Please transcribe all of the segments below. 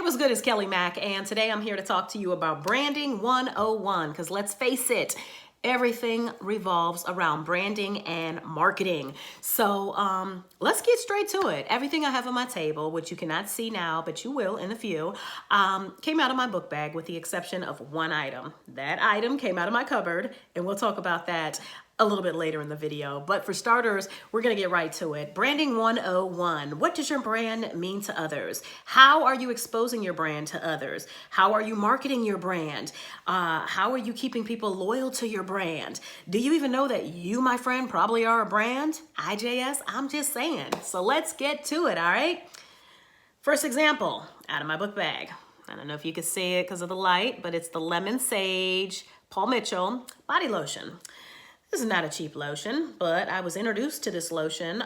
What's good? It's Kelly Mack, and today I'm here to talk to you about branding 101, because let's face it, everything revolves around branding and marketing. So let's get straight to it. Everything I have on my table, which you cannot see now, but you will in a few, came out of my book bag with the exception of one item. That item came out of my cupboard, and we'll talk about that a little bit later in the video. But for starters, we're going to get right to it. Branding 101. What does your brand mean to others? How are you exposing your brand to others? How are you marketing your brand? How are you keeping people loyal to your brand? Do you even know that you, my friend, probably are a brand? IJS, I'm just saying. So let's get to it, all right? First example, out of my book bag. I don't know if you can see it because of the light, but it's the Lemon Sage Paul Mitchell body lotion. This is not a cheap lotion, but I was introduced to this lotion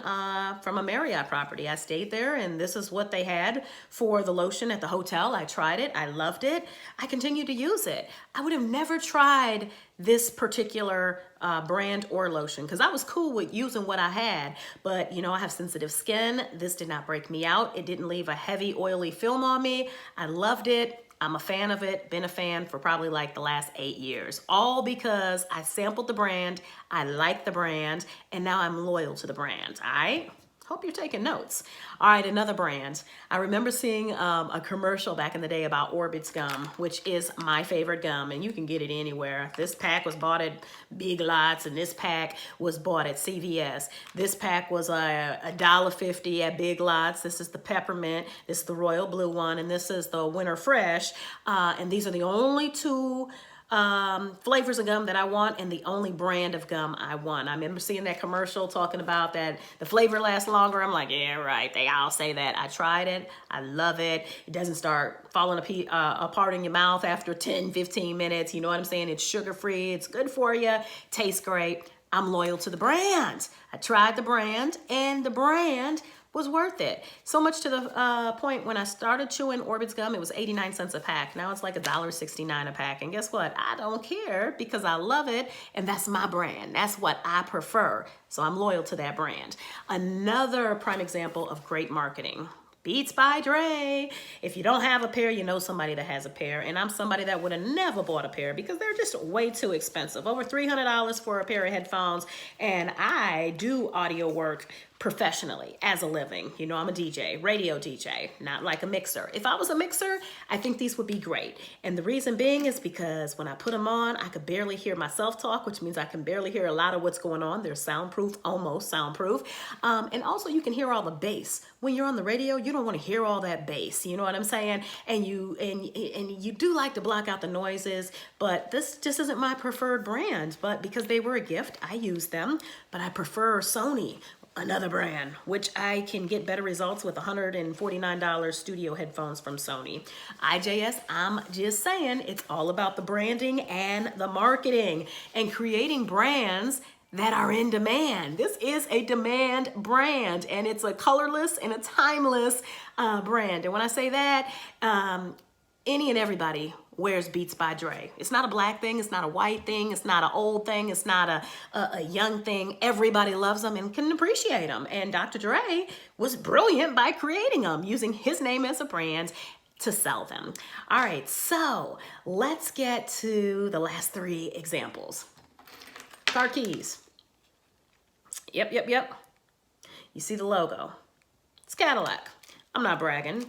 from a Marriott property. I stayed there, and this is what they had for the lotion at the hotel. I tried it. I loved it. I continue to use it. I would have never tried this particular brand or lotion because I was cool with using what I had. But, you know, I have sensitive skin. This did not break me out. It didn't leave a heavy, oily film on me. I loved it. I'm a fan of it, been a fan for probably like the last 8 years, all because I sampled the brand, I like the brand, and now I'm loyal to the brand, all right? Hope you're taking notes. All right, another brand. I remember seeing a commercial back in the day about Orbit's gum, which is my favorite gum, and you can get it anywhere. This pack was bought at Big Lots, and this pack was bought at CVS. This pack was $1.50 at Big Lots. This is the peppermint. This is the royal blue one, and this is the winter fresh. And these are the only two flavors of gum that I want, and the only brand of gum I want. I remember seeing that commercial talking about that the flavor lasts longer. I'm like, yeah, right. They all say that. I tried it. I love it. It doesn't start falling apart in your mouth after 10, 15 minutes. You know what I'm saying? It's sugar-free. It's good for you. Tastes great. I'm loyal to the brand. I tried the brand, and the brand was worth it. So much to the point when I started chewing Orbit's gum, it was 89 cents a pack. Now it's like $1.69 a pack. And guess what? I don't care because I love it, and that's my brand. That's what I prefer. So I'm loyal to that brand. Another prime example of great marketing. Beats by Dre. If you don't have a pair, you know somebody that has a pair. And I'm somebody that would have never bought a pair because they're just way too expensive. Over $300 for a pair of headphones. And I do audio work professionally as a living. You know, I'm a DJ, radio DJ, not like a mixer. If I was a mixer, I think these would be great. And the reason being is because when I put them on, I could barely hear myself talk, which means I can barely hear a lot of what's going on. They're soundproof, almost soundproof. And also you can hear all the bass. When you're on the radio, you don't want to hear all that bass. You know what I'm saying? And you do like to block out the noises, but this just isn't my preferred brand. But because they were a gift, I use them. But I prefer Sony, another brand, which I can get better results with $149 studio headphones from Sony. IJS, I'm just saying, it's all about the branding and the marketing and creating brands that are in demand. This is a demand brand, and it's a colorless and a timeless brand. And when I say that, any and everybody wears Beats by Dre. It's not a black thing. It's not a white thing. It's not an old thing. It's not a young thing. Everybody loves them and can appreciate them. And Dr. Dre was brilliant by creating them, using his name as a brand to sell them. All right, so let's get to the last three examples. Car keys. Yep. You see the logo. It's Cadillac. I'm not bragging.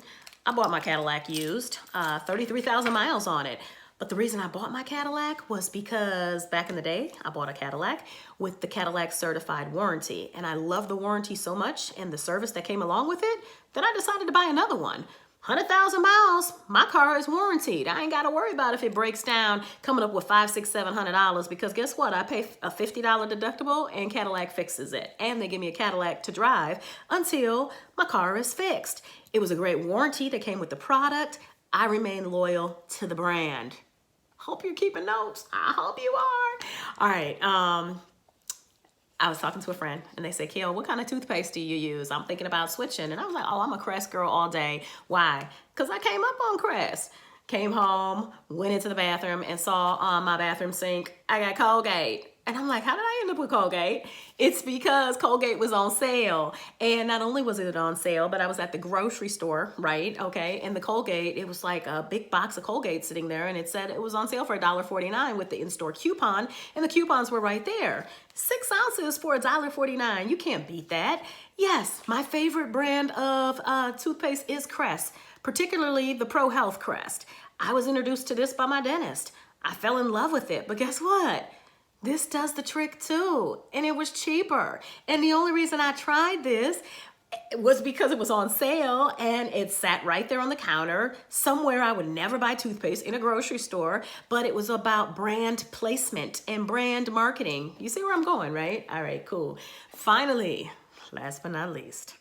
I bought my Cadillac used, 33,000 miles on it. But the reason I bought my Cadillac was because back in the day, I bought a Cadillac with the Cadillac certified warranty. And I love the warranty so much and the service that came along with it that I decided to buy another one. 100,000 miles, my car is warranted. I ain't got to worry about if it breaks down coming up with $500, $600, $700 because guess what? I pay a $50 deductible and Cadillac fixes it. And they give me a Cadillac to drive until my car is fixed. It was a great warranty that came with the product. I remain loyal to the brand. Hope you're keeping notes. I hope you are. All right. I was talking to a friend and they said, Kel, what kind of toothpaste do you use? I'm thinking about switching. And I was like, oh, I'm a Crest girl all day. Why? Because I came up on Crest. Came home, went into the bathroom and saw on my bathroom sink, I got Colgate. And I'm like, how did I end up with Colgate? It's because Colgate was on sale. And not only was it on sale, but I was at the grocery store, right? Okay. And the Colgate, it was like a big box of Colgate sitting there. And it said it was on sale for $1.49 with the in-store coupon. And the coupons were right there. 6 ounces for $1.49. You can't beat that. Yes, my favorite brand of toothpaste is Crest, particularly the Pro Health Crest. I was introduced to this by my dentist. I fell in love with it. But guess what? This does the trick too, and it was cheaper. And the only reason I tried this was because it was on sale and it sat right there on the counter somewhere I would never buy toothpaste in a grocery store, but it was about brand placement and brand marketing. You see where I'm going, right? All right, cool. Finally, last but not least,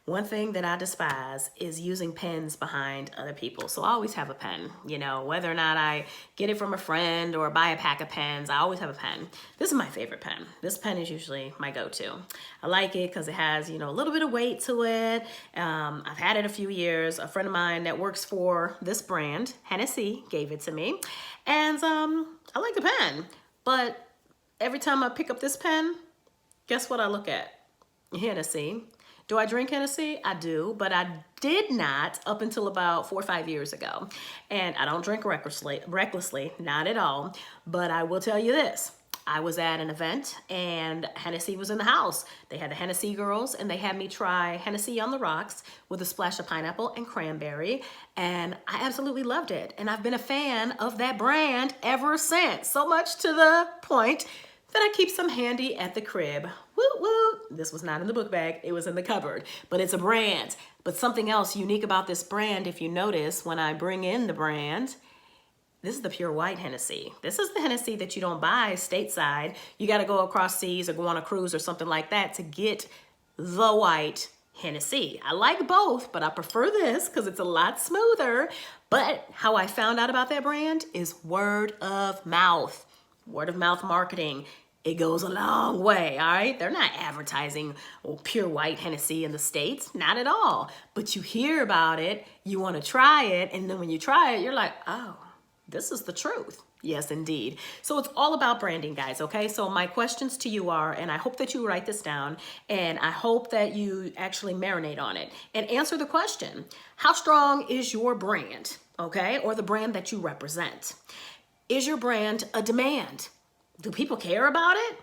one thing that I despise is using pens behind other people. So I always have a pen, you know, whether or not I get it from a friend or buy a pack of pens, I always have a pen. This is my favorite pen. This pen is usually my go-to. I like it because it has, you know, a little bit of weight to it. I've had it a few years. A friend of mine that works for this brand, Hennessy, gave it to me. And I like the pen, but every time I pick up this pen, guess what I look at? Hennessy. Do I drink Hennessy? I do, but I did not up until about 4 or 5 years ago. And I don't drink recklessly, not at all. But I will tell you this. I was at an event and Hennessy was in the house. They had the Hennessy girls and they had me try Hennessy on the rocks with a splash of pineapple and cranberry. And I absolutely loved it. And I've been a fan of that brand ever since. So much to the point that I keep some handy at the crib. Woot woot. This was not in the book bag. It was in the cupboard. But it's a brand. But something else unique about this brand, if you notice, when I bring in the brand, this is the pure white Hennessy. This is the Hennessy that you don't buy stateside. You got to go across seas or go on a cruise or something like that to get the white Hennessy. I like both, but I prefer this because it's a lot smoother. But how I found out about that brand is word of mouth. Word of mouth marketing. It goes a long way, all right? They're not advertising pure white Hennessy in the States, not at all. But you hear about it, you want to try it, and then when you try it, you're like, oh, this is the truth. Yes, indeed. So it's all about branding, guys, okay? So my questions to you are, and I hope that you write this down, and I hope that you actually marinate on it and answer the question, how strong is your brand, okay? Or the brand that you represent? Is your brand a demand? Do people care about it?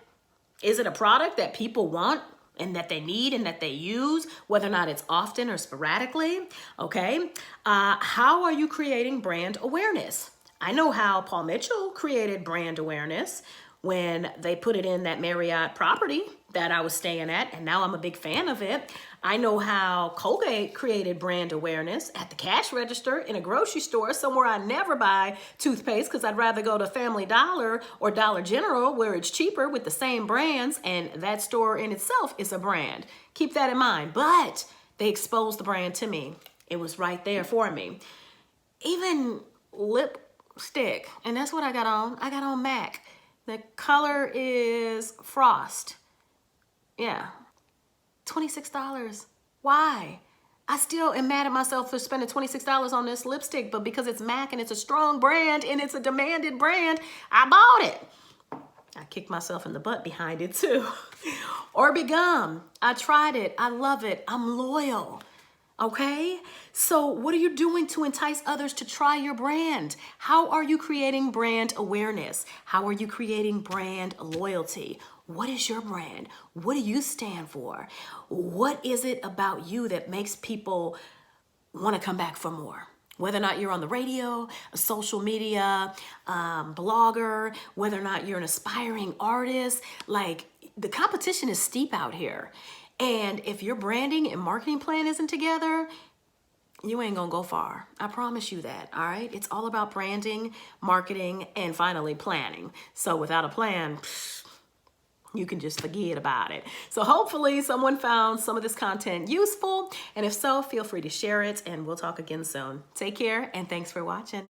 Is it a product that people want and that they need and that they use, whether or not it's often or sporadically? Okay. How are you creating brand awareness? I know how Paul Mitchell created brand awareness when they put it in that Marriott property that I was staying at, and now I'm a big fan of it. I know how Colgate created brand awareness at the cash register in a grocery store, somewhere I never buy toothpaste because I'd rather go to Family Dollar or Dollar General where it's cheaper with the same brands, and that store in itself is a brand. Keep that in mind. But they exposed the brand to me. It was right there for me. Even lipstick, and that's what I got on. I got on MAC. The color is Frost. Yeah. $26. Why? I still am mad at myself for spending $26 on this lipstick, but because it's MAC and it's a strong brand and it's a demanded brand, I bought it. I kicked myself in the butt behind it too. Orbi Gum. I tried it. I love it. I'm loyal. Okay? So what are you doing to entice others to try your brand? How are you creating brand awareness? How are you creating brand loyalty? What is your brand? What do you stand for? What is it about you that makes people want to come back for more? Whether or not you're on the radio, a social media blogger, whether or not you're an aspiring artist, like the competition is steep out here. And if your branding and marketing plan isn't together, you ain't gonna go far. I promise you that, all right? It's all about branding, marketing, and finally planning. So without a plan, you can just forget about it. So hopefully someone found some of this content useful. And if so, feel free to share it and we'll talk again soon. Take care and thanks for watching.